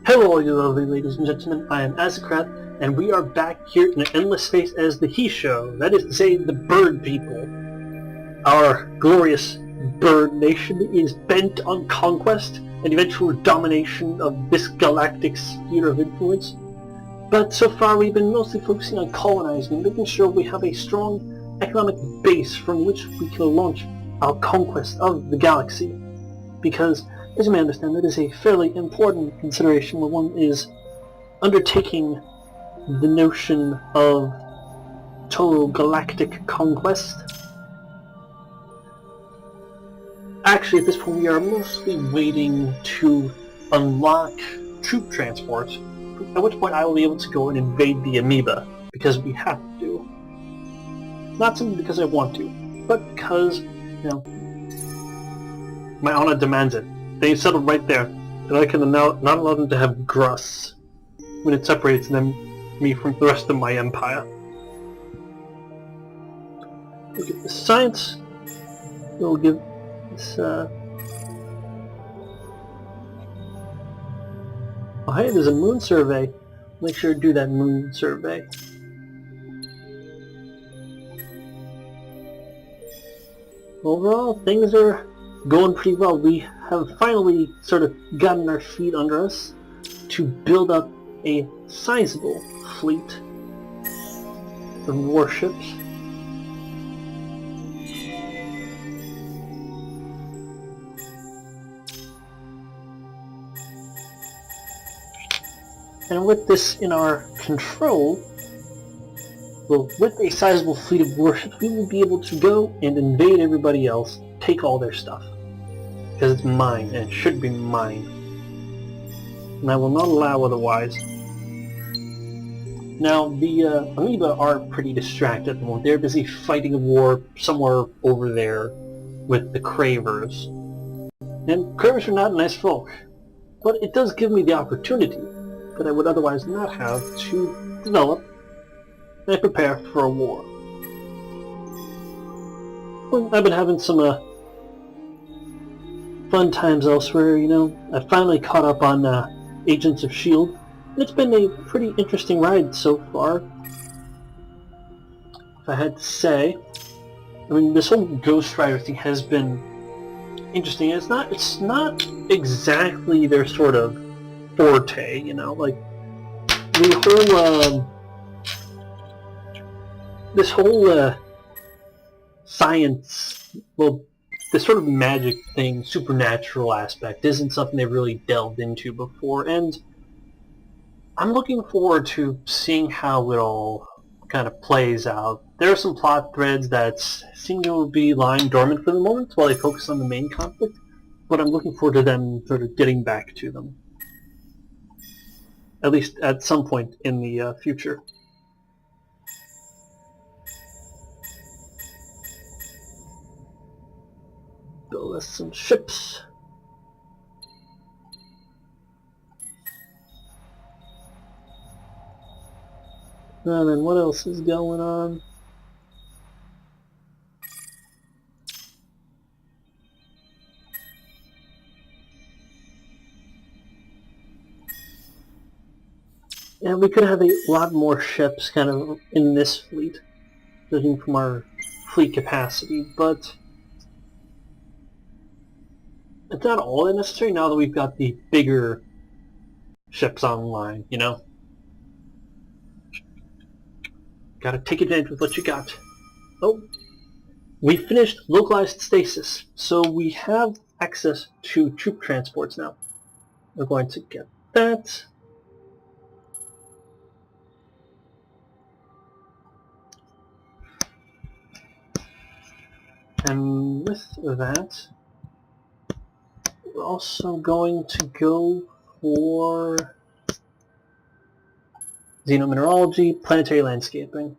Hello all you lovely ladies and gentlemen, I am Azecreth, and we are back here in an endless space as the Hissho, that is to say, the bird people. Our glorious bird nation is bent on conquest and eventual domination of this galactic sphere of influence. But so far we've been mostly focusing on colonizing, making sure we have a strong economic base from which we can launch our conquest of the galaxy. Because, as you may understand, that is a fairly important consideration when one is undertaking the notion of total galactic conquest. Actually, at this point, we are mostly waiting to unlock troop transport, at which point I will be able to go and invade the amoeba, because we have to. Not simply because I want to, but because, my honor demands it. They settled right there that I can not allow them to have Gruss when it separates me from the rest of my empire. We'll get the science. We'll give this. Oh, hey, there's a moon survey. Make sure to do that moon survey. Overall, things are going pretty well. We have finally sort of gotten our feet under us to build up a sizable fleet of warships. And with this in our control, well, with a sizable fleet of warships, we will be able to go and invade everybody else, take all their stuff. Because it's mine, and it should be mine. And I will not allow otherwise. Now, the amoeba are pretty distracted at the moment. They're busy fighting a war somewhere over there with the Cravers. And Cravers are not nice folk, but it does give me the opportunity that I would otherwise not have to develop and prepare for a war. Well, I've been having some fun times elsewhere, I finally caught up on Agents of S.H.I.E.L.D. and it's been a pretty interesting ride so far, if I had to say. I mean, this whole Ghost Rider thing has been interesting. It's not exactly their sort of forte, like the whole this whole science, well, this sort of magic thing, supernatural aspect, isn't something they've really delved into before, and I'm looking forward to seeing how it all kind of plays out. There are some plot threads that seem to be lying dormant for the moment while they focus on the main conflict, but I'm looking forward to them sort of getting back to them. At least at some point in the future. Build us some ships. And then what else is going on? Yeah, we could have a lot more ships kind of in this fleet, judging from our fleet capacity, but it's not all that necessary now that we've got the bigger ships online, Gotta take advantage of what you got. Oh, we finished localized stasis, so we have access to troop transports now. We're going to get that. And with that, we're also going to go for xenomineralogy, planetary landscaping.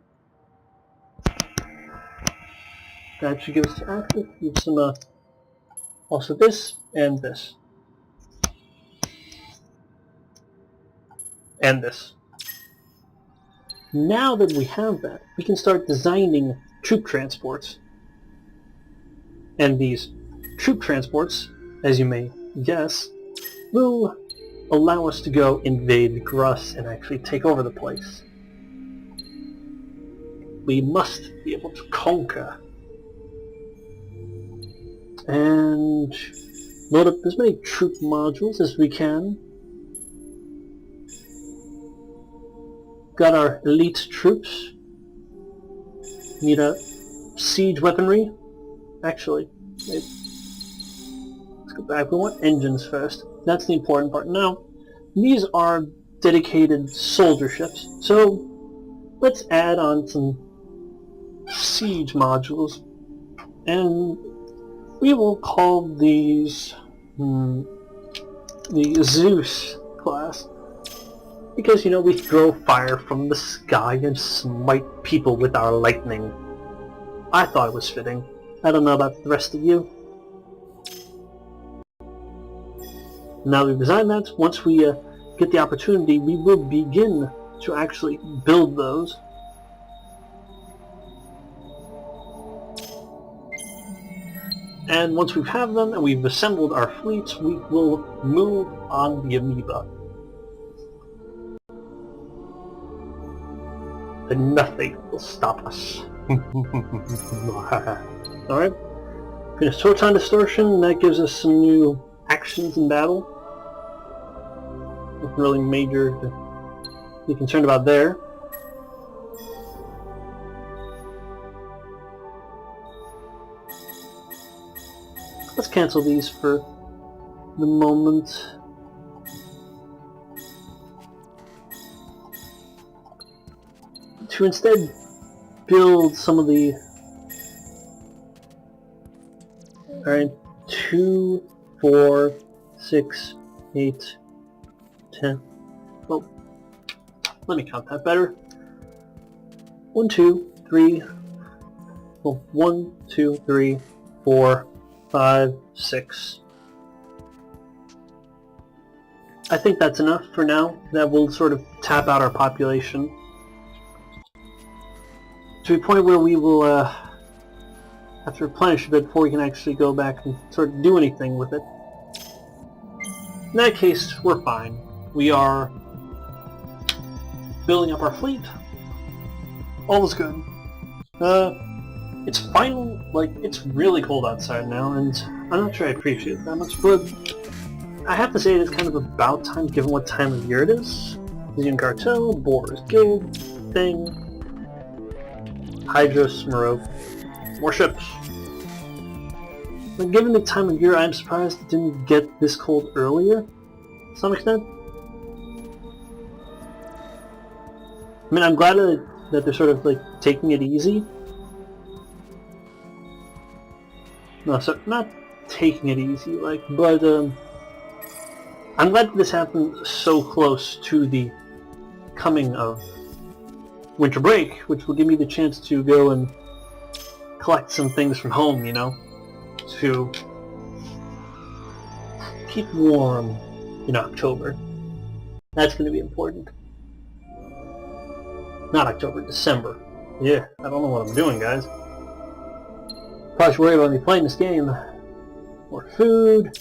That should give us access to some, also this, and this. And this. Now that we have that, we can start designing troop transports. And these troop transports, as you may guess, will allow us to go invade Gruss and actually take over the place. We must be able to conquer. And load up as many troop modules as we can. Got our elite troops. Need a siege weaponry. Actually, let's go back. We want engines first. That's the important part. Now, these are dedicated soldier ships. So, let's add on some siege modules. And we will call these the Zeus class. Because, you know, we throw fire from the sky and smite people with our lightning. I thought it was fitting. I don't know about the rest of you. Now we've designed that, once we get the opportunity, we will begin to actually build those. And once we have them and we've assembled our fleets, we will move on the amoeba. And nothing will stop us. Alright. Finish Torton Distortion, that gives us some new actions in battle. Nothing really major to be concerned about there. Let's cancel these for the moment. To instead build some of the... Alright, 2, 4, 6, 8, 10. Well, let me count that better. 1, 2, 3. Well, 1, 2, 3, 4, 5, 6. I think that's enough for now. That will sort of tap out our population to a point where we will have to replenish a bit before we can actually go back and sort of do anything with it. In that case, we're fine. We are building up our fleet. All is good. It's final, like, it's really cold outside now, and I'm not sure I appreciate it that much, but I have to say it is kind of about time given what time of year it is. Zion Cartel, Boar's Guild, thing. Hydra, Smirov, more ships. But given the time of year, I'm surprised it didn't get this cold earlier, to some extent. I mean, I'm glad that they're sort of like taking it easy. No, so not taking it easy, like, but I'm glad that this happened so close to the coming of winter break, which will give me the chance to go and collect some things from home, you know, to keep warm in October. That's going to be important. Not October, December. Yeah, I don't know what I'm doing, guys. Probably should worry about me playing this game. More food.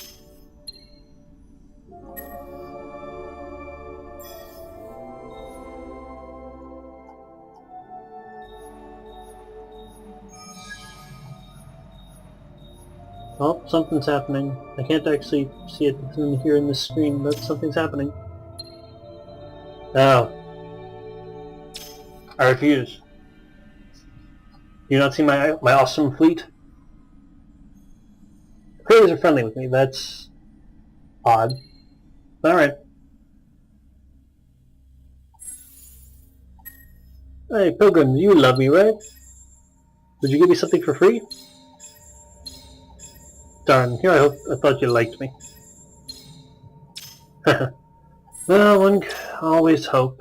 Oh, something's happening. I can't actually see it from here in this screen, but something's happening. Oh. I refuse. You not see my awesome fleet? Creators are friendly with me, that's odd. Alright. Hey, Pilgrim, you love me, right? Would you give me something for free? Darn, here I thought you liked me. Well, one can always hope.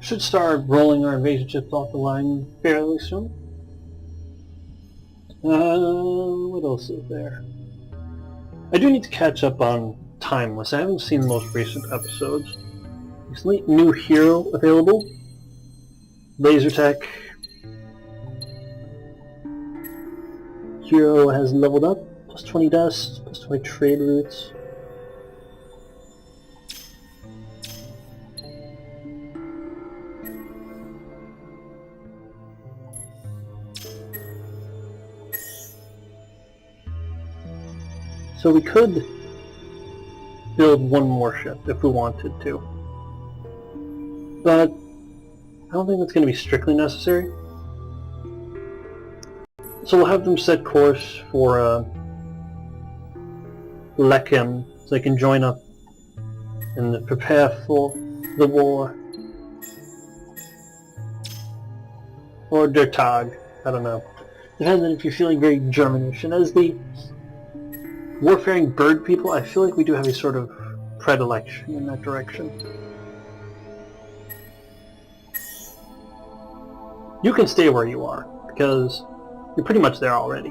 Should start rolling our invasion ships off the line fairly soon. What else is there? I do need to catch up on Timeless. I haven't seen the most recent episodes. Recently, new hero available. Laser tech. Hero has leveled up. Plus 20 dust, plus 20 trade routes. So we could build one more ship if we wanted to. But I don't think that's going to be strictly necessary. So we'll have them set course for Lechem, so they can join up and prepare for the war. Or Der Tag, I don't know. Depends on if you're feeling very Germanish. And as the warfaring bird people, I feel like we do have a sort of predilection in that direction. You can stay where you are, because you're pretty much there already.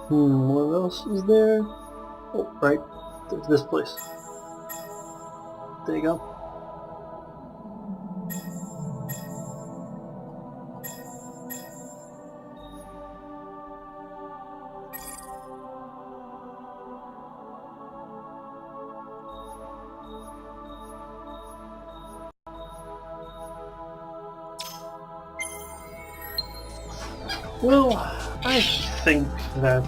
What else is there? Oh, right. There's this place. There you go. Well, I think that,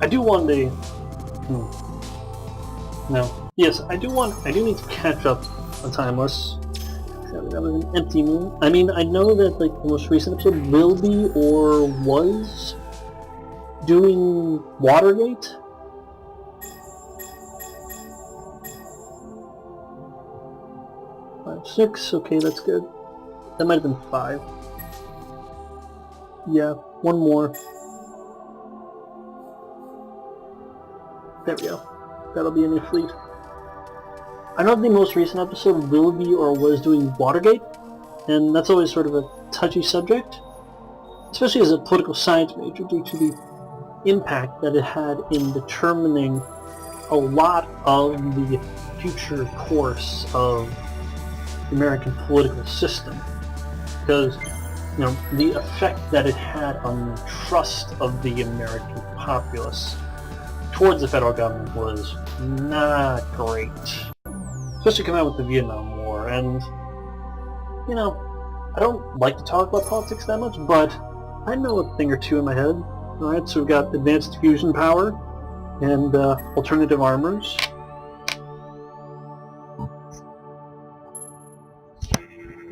I do want a... No. Yes, I do need to catch up on Timeless. That was an empty moon. I mean, I know that, like, the most recent episode will be, or was, doing Watergate. Six, okay, that's good. That might have been 5. Yeah, one more. There we go. That'll be a new fleet. I know the most recent episode will be or was doing Watergate, and that's always sort of a touchy subject, especially as a political science major due to the impact that it had in determining a lot of the future course of the American political system, because the effect that it had on the trust of the American populace towards the federal government was not great, especially coming out with the Vietnam War. And I don't like to talk about politics that much, but I know a thing or two in my head. Alright, so we've got advanced fusion power and alternative armors.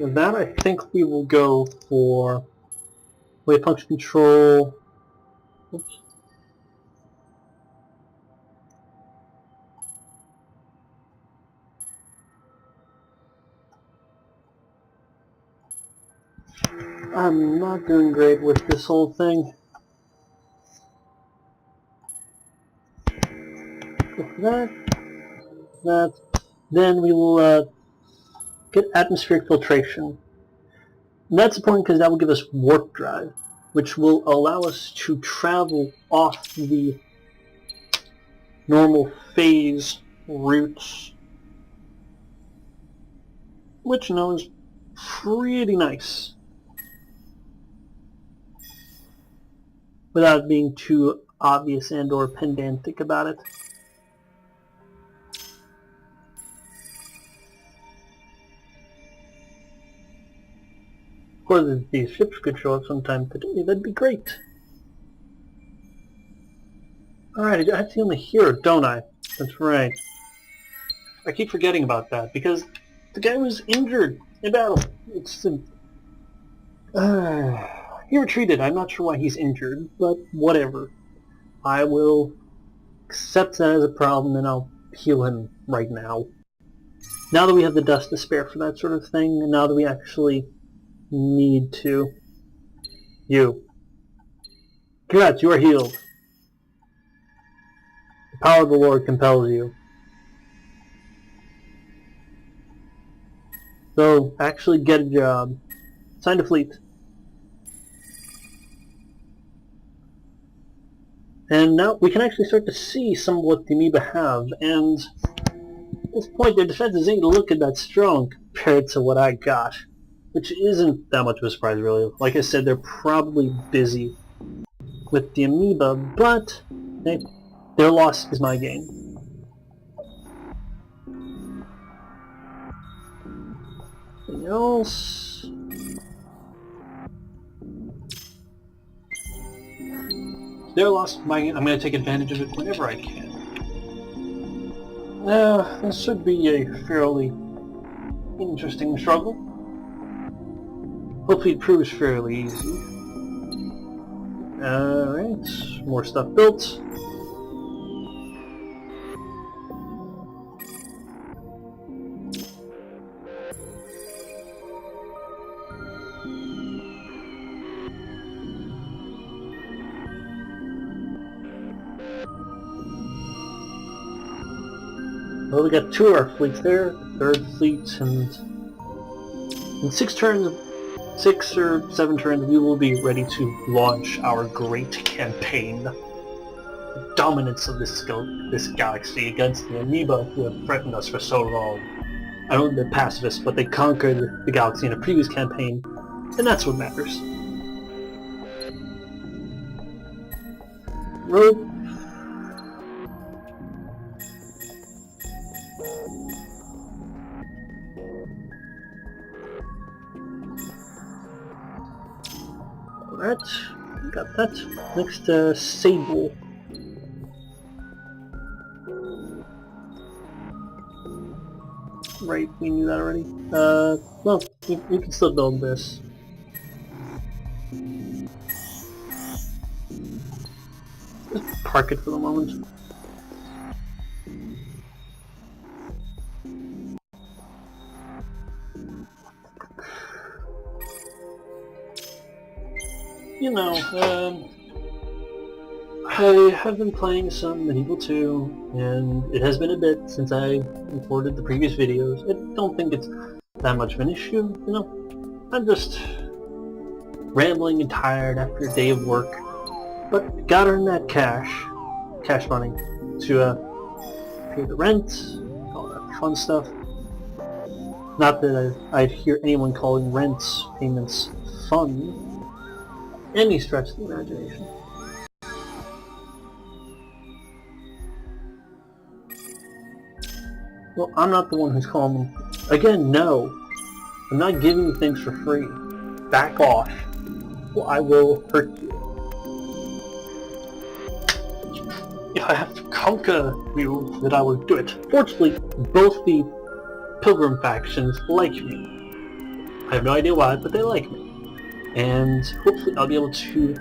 With that, I think we will go for wave function control. Oops. I'm not doing great with this whole thing. With that, then we will get atmospheric filtration. And that's important because that will give us warp drive, which will allow us to travel off the normal phase routes, which is pretty nice, without being too obvious and or pedantic about it. Of course, if these ships could show up sometime today, that'd be great. Alright, I have to only hear it, don't I? That's right. I keep forgetting about that, because the guy was injured in battle. It's... he retreated. I'm not sure why he's injured, but whatever. I will accept that as a problem, and I'll heal him right now. Now that we have the dust to spare for that sort of thing, and now that we actually need to... You. Congrats, you are healed. The power of the Lord compels you. So, actually get a job. Sign to fleet. And now we can actually start to see some of what the amoeba have, and at this point their defenses ain't looking that strong compared to what I got. Which isn't that much of a surprise, really. Like I said, they're probably busy with the amoeba, but hey, their loss is my gain. Anything else? Their loss, my gain. I'm going to take advantage of it whenever I can. This should be a fairly interesting struggle. Hopefully it proves fairly easy. Alright, more stuff built. Well, we got 2 of our fleets there, third fleet, and in 6 turns, 6 or 7 turns, we will be ready to launch our great campaign. The dominance of this galaxy against the amoeba who have threatened us for so long. I know they're pacifists, but they conquered the galaxy in a previous campaign, and that's what matters. Road. Alright, got that. Next, Sable. Right, we knew that already. Well, we can still build this. Just park it for the moment. You know, I have been playing some Medieval 2, and it has been a bit since I recorded the previous videos. I don't think it's that much of an issue, you know. I'm just rambling and tired after a day of work, but gotta earn that cash money, to pay the rent, all that fun stuff. Not that I'd hear anyone calling rent payments fun. Any stretch of the imagination. Well, I'm not the one who's calling them. Again, no. I'm not giving you things for free. Back off. Well, I will hurt you. If I have to conquer you, then I will do it. Fortunately, both the Pilgrim factions like me. I have no idea why, but they like me. And hopefully I'll be able to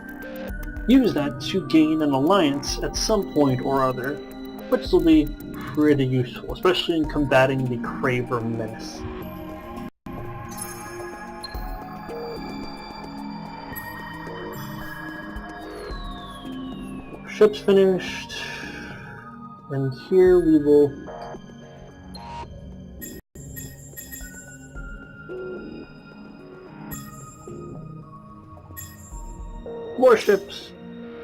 use that to gain an alliance at some point or other, which will be pretty useful, especially in combating the Craver menace. Ship's finished, and here we will more ships.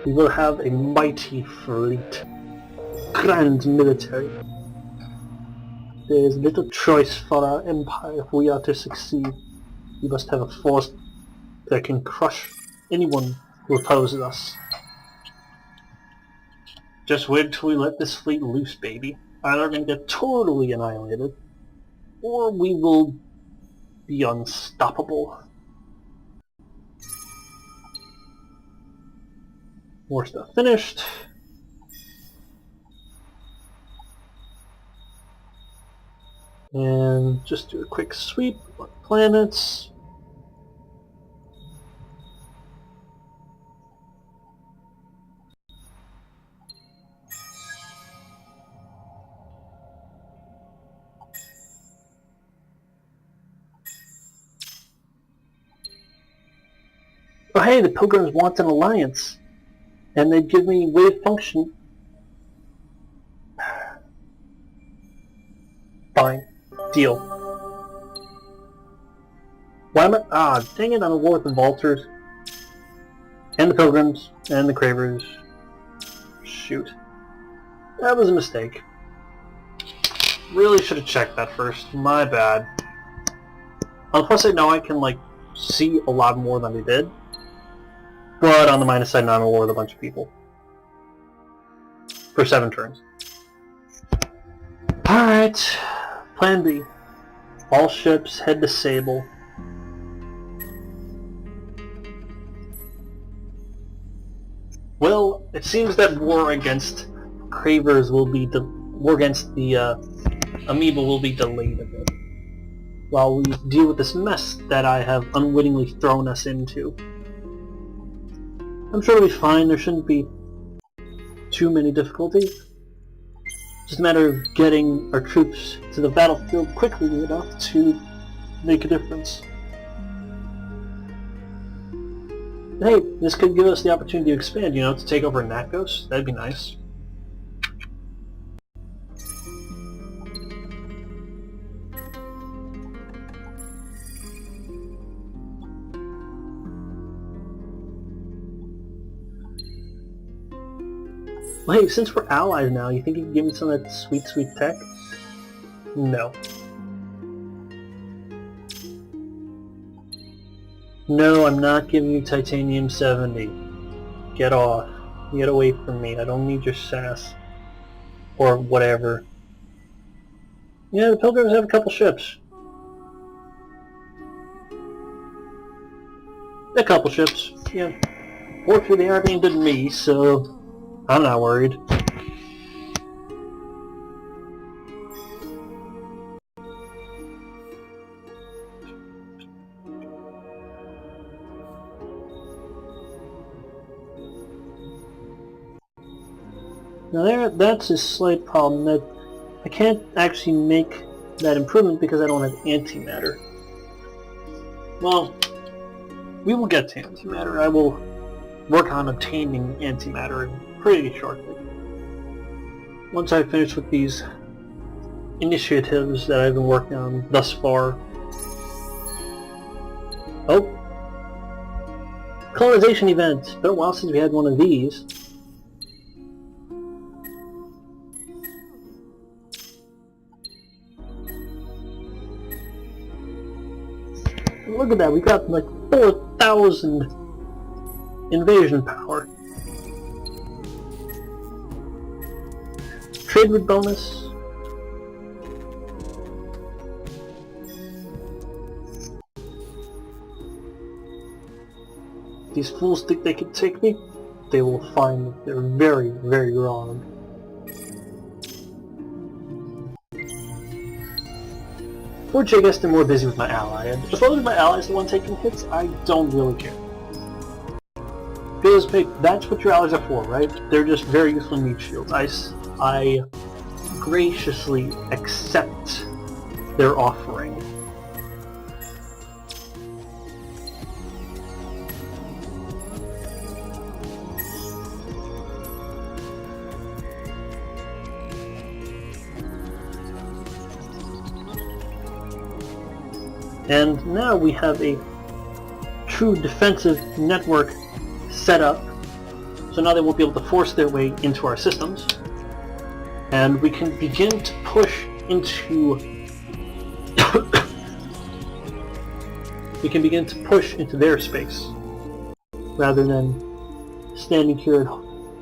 We will have a mighty fleet. Grand military. There is little choice for our empire if we are to succeed. We must have a force that can crush anyone who opposes us. Just wait till we let this fleet loose, baby. Either we're going to get totally annihilated, or we will be unstoppable. More stuff finished. And just do a quick sweep on planets. Oh hey, the Pilgrims want an alliance. And they'd give me wave function. Fine. Deal. Why am I... Ah, dang it, I'm at war with the Vultures. And the Pilgrims. And the Cravers. shoot. That was a mistake. Really should have checked that first. My bad. On the plus side, now I can, like, see a lot more than I did. But on the minus side, now I'm war with a bunch of people. For 7 turns. Alright. Plan B. All ships head to Sable. Well, it seems that war against Cravers will be war against the Amoeba will be delayed a bit, while we deal with this mess that I have unwittingly thrown us into. I'm sure it'll be fine. There shouldn't be too many difficulties. Just a matter of getting our troops to the battlefield quickly enough to make a difference. Hey, this could give us the opportunity to expand, you know, to take over Nakos. That'd be nice. Well, hey, since we're allies now, you think you can give me some of that sweet, sweet tech? No. No, I'm not giving you Titanium 70. Get off. Get away from me. I don't need your sass. Or whatever. Yeah, the Pilgrims have a couple ships. A couple ships, yeah. Fortunately, they aren't aimed at me, so I'm not worried. Now that's a slight problem, that I can't actually make that improvement because I don't have antimatter. Well, we will get to antimatter. I will work on obtaining antimatter pretty shortly. Once I finish with these initiatives that I've been working on thus far. Oh! Colonization event! It's been a while since we had one of these. Look at that, we got like 4,000 invasion power. Trade route bonus. These fools think they can take me? They will find that they're very, very wrong. Fortunately, I guess they're more busy with my ally, and as long as my ally is the one taking hits, I don't really care. Because, hey, that's what your allies are for, right? They're just very useful meat shields. I graciously accept their offering. And now we have a true defensive network set up, so now they won't be able to force their way into our systems, and we can begin to push into their space, rather than standing here and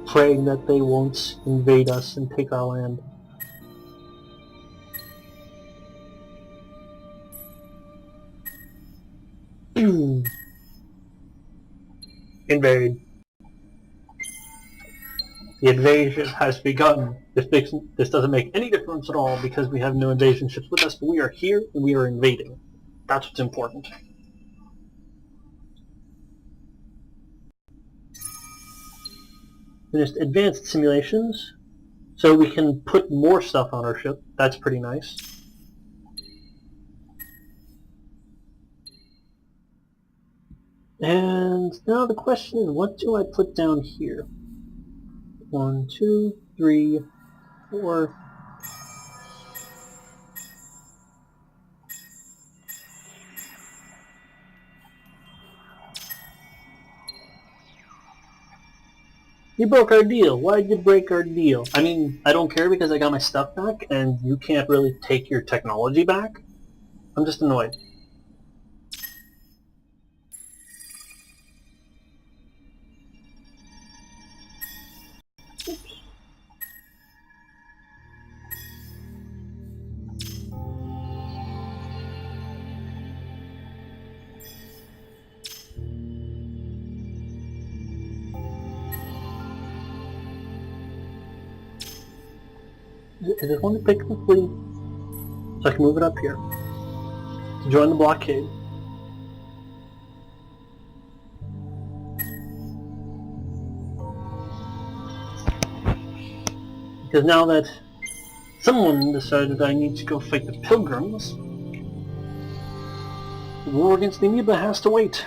praying that they won't invade us and take our land. Invade. The invasion has begun. This doesn't make any difference at all because we have no invasion ships with us, but we are here and we are invading. That's what's important. Finished advanced simulations, so we can put more stuff on our ship. That's pretty nice. And now the question is, what do I put down here? 1, 2, 3, 4. You broke our deal. Why'd you break our deal? I mean, I don't care because I got my stuff back, and you can't really take your technology back. I'm just annoyed. I just want to pick the fleet so I can move it up here to join the blockade. Because now that someone decided I need to go fight the Pilgrims, the war against the Amoeba has to wait.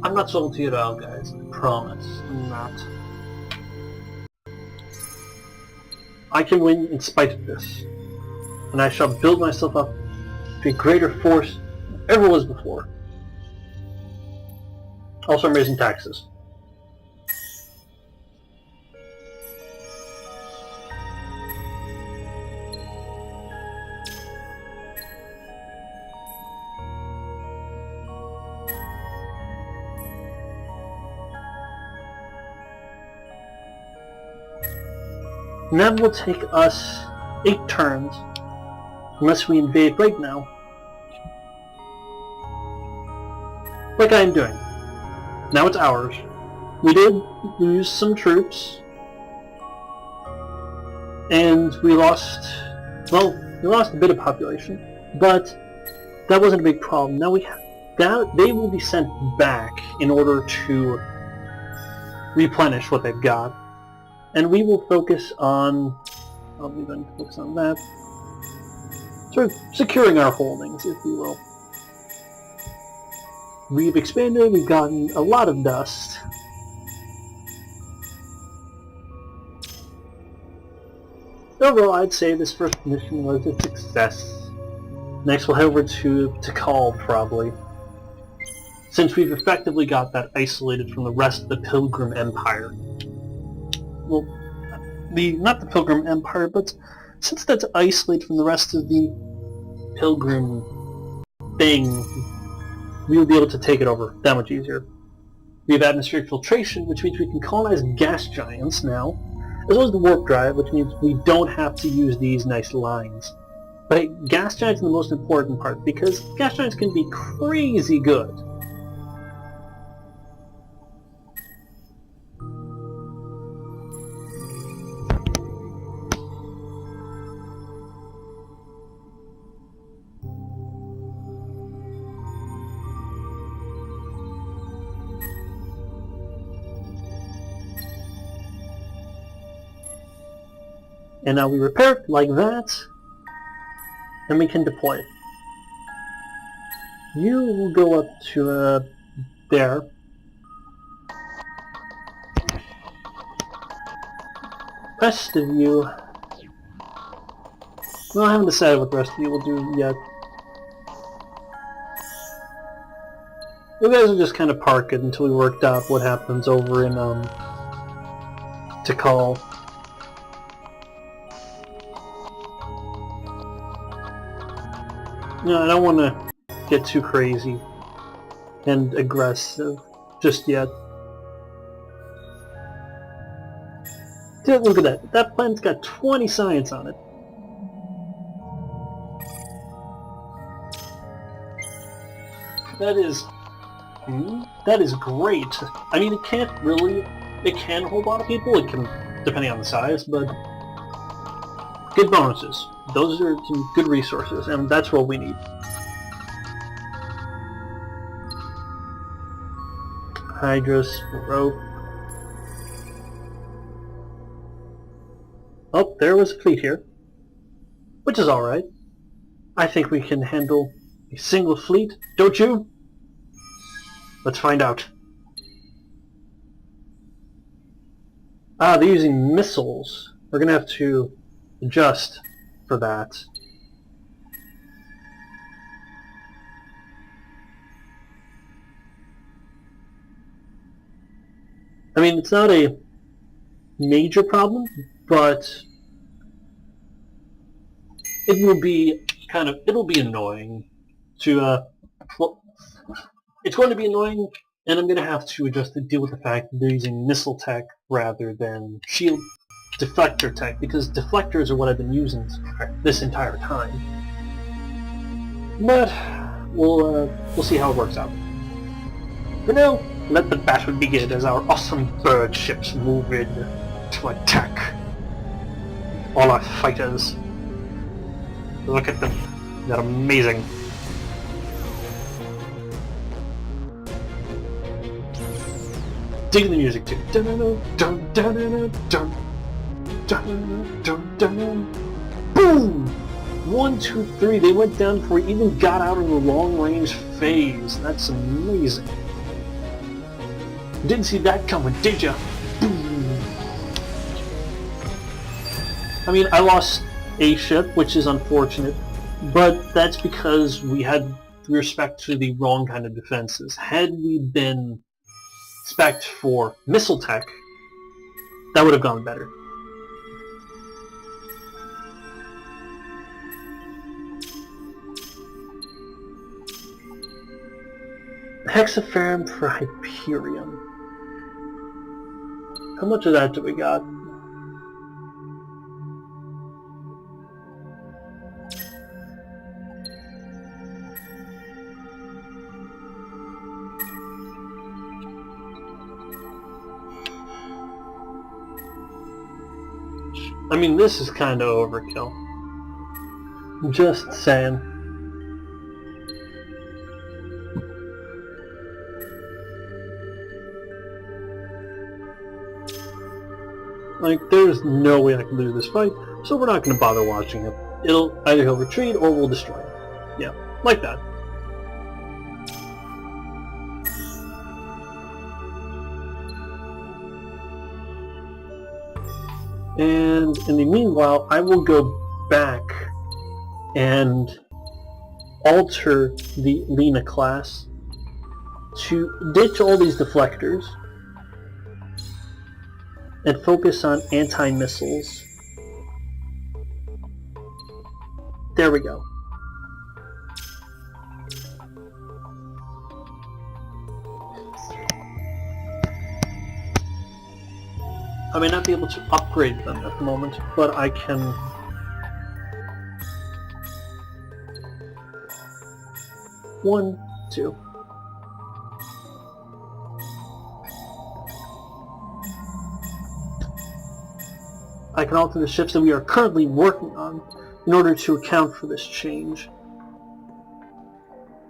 I'm not salty at all, guys. I promise. I'm not. I can win in spite of this, and I shall build myself up to a greater force than ever was before. Also, I'm raising taxes. And that will take us 8 turns, unless we invade right now. Like I am doing. Now it's ours. We did lose some troops, and we lost, well, we lost a bit of population, but that wasn't a big problem. Now they will be sent back in order to replenish what they've got. And we will focus on, I'll be going to focus on that, sort of securing our holdings, if you will. We've expanded, we've gotten a lot of dust. Overall, I'd say this first mission was a success. Next we'll head over to Tikal, probably, since we've effectively got that isolated from the rest of the Pilgrim Empire. Well, not the Pilgrim Empire, but since that's isolated from the rest of the Pilgrim thing, we will be able to take it over that much easier. We have atmospheric filtration, which means we can colonize gas giants now, as well as the warp drive, which means we don't have to use these nice lines. But hey, gas giants are the most important part, because gas giants can be crazy good. And now we repair it like that, and we can deploy it. You will go up to there. Rest of you, well, I haven't decided what the rest of you will do yet. You guys will just kind of park it until we worked out what happens over in Tikal. No, I don't want to get too crazy and aggressive just yet. Dude, look at that. That planet's got 20 science on it. That is great. I mean, it can hold a lot of people, it can, depending on the size, but good bonuses. Those are some good resources, and that's what we need. Hydrus, rope. Oh, there was a fleet here. Which is alright. I think we can handle a single fleet, don't you? Let's find out. Ah, they're using missiles. We're gonna have to adjust for that. I mean, it's not a major problem, but it'll be annoying to, well, it's going to be annoying, and I'm going to have to just deal with the fact that they're using missile tech rather than shield deflector tech, because deflectors are what I've been using this entire time. But we'll see how it works out. For now, let the battle begin as our awesome bird ships move in to attack all our fighters. Look at them. They're amazing. Dig the music too. Boom! 1, 2, 3. They went down before we even got out of the long-range phase. That's amazing. Didn't see that coming, did ya? Boom! I mean, I lost a ship, which is unfortunate, but that's because we had respect to the wrong kind of defenses. Had we been spec'd for missile tech, that would have gone better. Hexaferrum for Hyperion. How much of that do we got? I mean, this is kind of overkill. Just saying. Like, there's no way I can lose this fight, so we're not going to bother watching it. Either he'll retreat or we'll destroy him. Yeah, like that. And in the meanwhile, I will go back and alter the Lena class to ditch all these deflectors and focus on anti-missiles. There we go. I may not be able to upgrade them at the moment, but I can... One, two. I can alter the ships that we are currently working on in order to account for this change,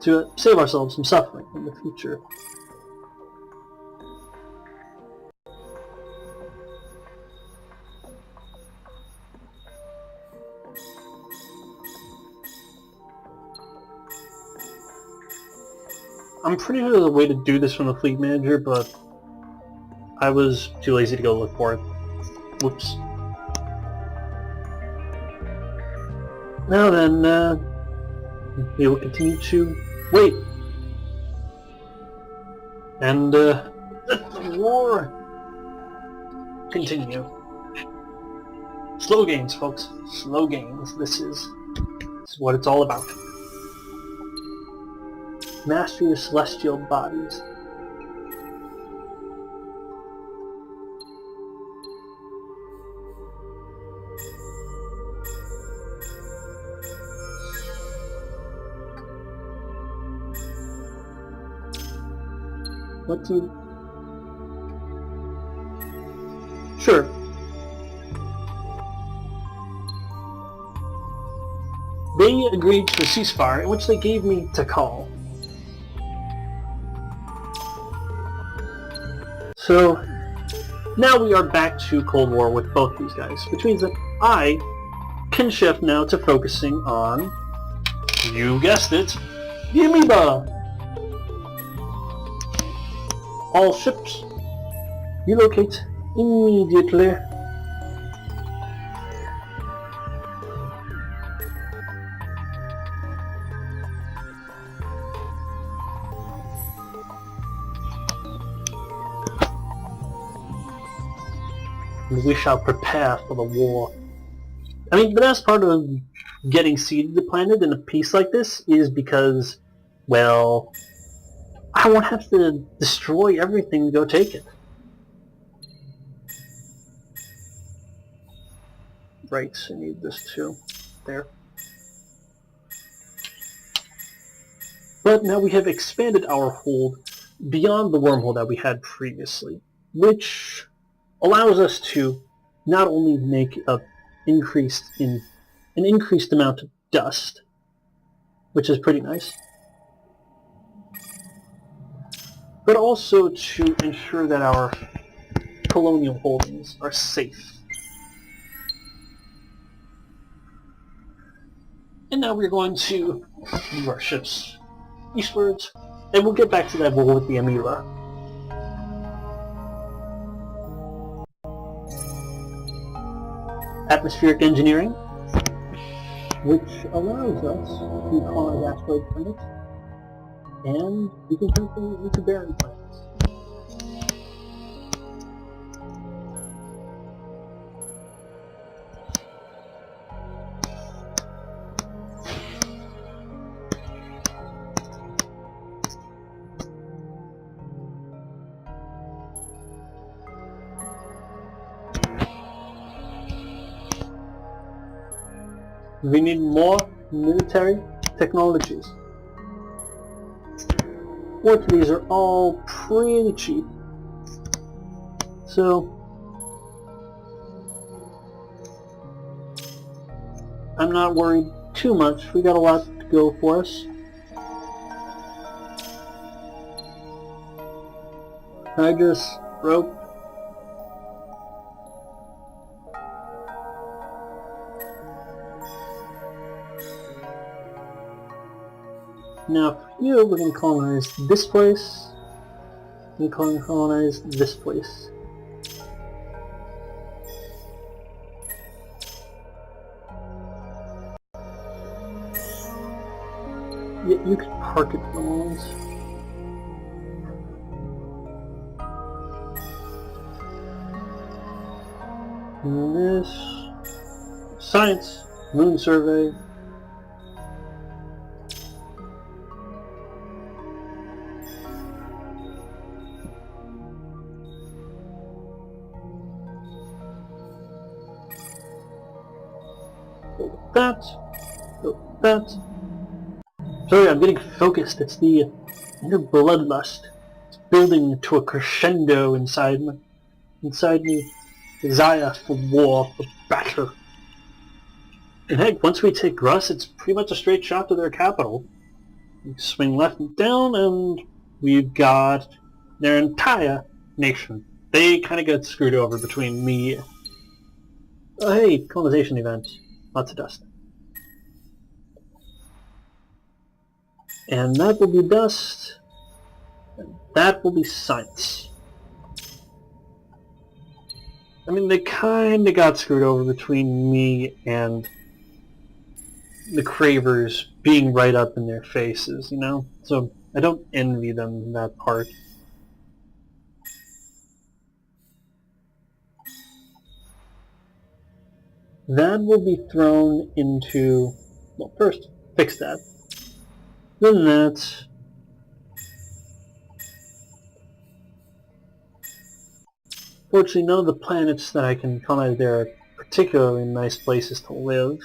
to save ourselves some suffering in the future. I'm pretty sure there's a way to do this from the fleet manager, but I was too lazy to go look for it. Whoops. Now then, we will continue to wait. And let the war continue. Slow gains, folks. Slow gains. This is what it's all about. Mastery of celestial bodies. What do you... Sure. They agreed to a ceasefire, in which they gave me to call. So, now we are back to Cold War with both these guys, which means that I can shift now to focusing on, you guessed it, the amoeba! All ships, relocate immediately. and we shall prepare for the war. I mean, the best part of getting seeded the planet in a peace like this is because, well, I won't have to destroy everything to go take it. Right, I need this too. There. But now we have expanded our hold beyond the wormhole that we had previously, which allows us to not only make an increased amount of dust, which is pretty nice, but also to ensure that our colonial holdings are safe. And now we're going to move our ships eastwards, and we'll get back to that war with the Amila. Atmospheric engineering, which allows us to colonize asteroid planets, and we can turn things into barren planets. We need more military technologies. Fortunately, these are all pretty cheap. So, I'm not worried too much. We got a lot to go for us. I just broke. Now for you, we're going to colonize this place. We're going to colonize this place. Yeah, you can park it for the moment. And this... Science! Moon survey. That. That. Sorry, I'm getting focused. It's the inner bloodlust. It's building to a crescendo inside me. Desire for war, for battle. And heck, once we take Russ, it's pretty much a straight shot to their capital. We swing left and down, and we've got their entire nation. They kind of get screwed over between me. Oh, hey, colonization event. Lots of dust. And that will be dust. And that will be science. I mean, they kind of got screwed over between me and the Cravers being right up in their faces, you know? So I don't envy them that part. That will be thrown into... Well, first, fix that. Then that... Fortunately, none of the planets that I can colonize there are particularly nice places to live.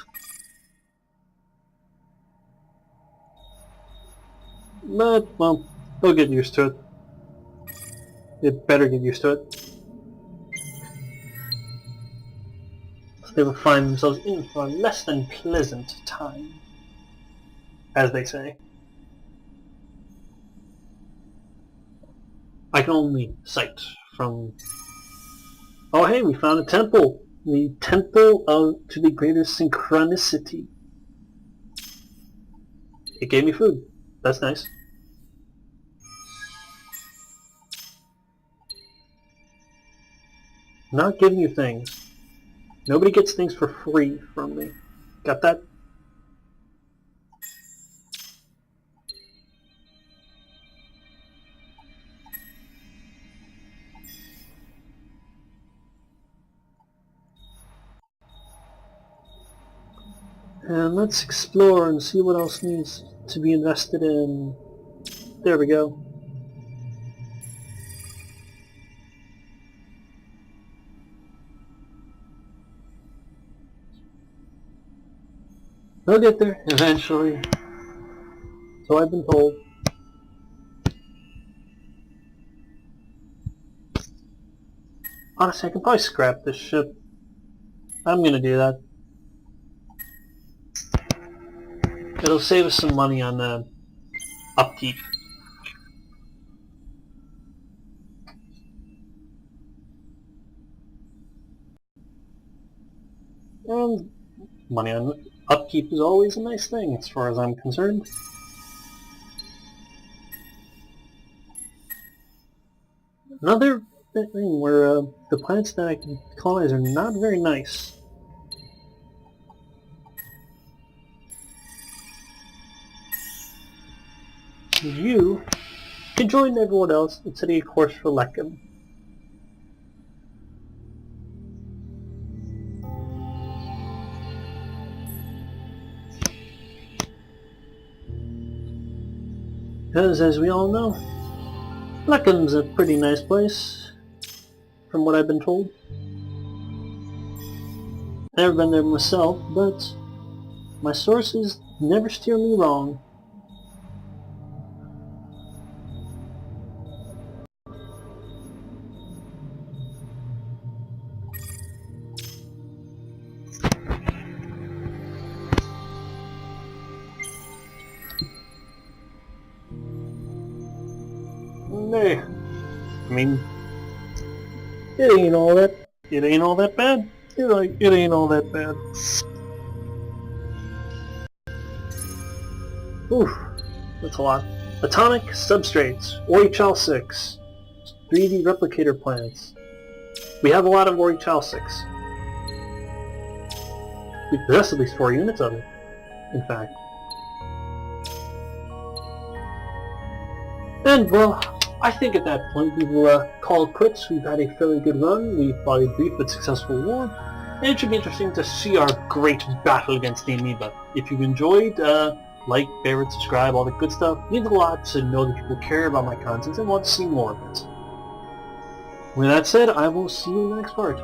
But, well, they'll get used to it. They better get used to it. They will find themselves in for a less than pleasant time, as they say. I can only cite from... Oh hey, we found a temple! The Temple to the Greater Synchronicity. It gave me food. That's nice. Not giving you things. Nobody gets things for free from me. Got that? And let's explore and see what else needs to be invested in. There we go. We'll get there eventually. So I've been told. Honestly, I can probably scrap this ship. I'm gonna do that. It'll save us some money on upkeep. And money on upkeep is always a nice thing as far as I'm concerned. Another thing where the planets that I can colonize are not very nice. You can join everyone else and study a course for Lechem. Because, as we all know, Lechem's a pretty nice place, from what I've been told. I've never been there myself, but my sources never steer me wrong. Nah, I mean, it ain't all that bad. It ain't all that bad. Oof, that's a lot. Atomic substrates, Orichal 6, 3D replicator planets. We have a lot of Orichal 6. We possess at least 4 units of it, in fact. And, well, I think at that point we will call it quits. We've had a fairly good run. We fought a brief but successful war. And it should be interesting to see our great battle against the Amoeba. If you've enjoyed, like, favorite, subscribe, all the good stuff. It means a lot to know that people care about my content and want to see more of it. With that said, I will see you in the next part.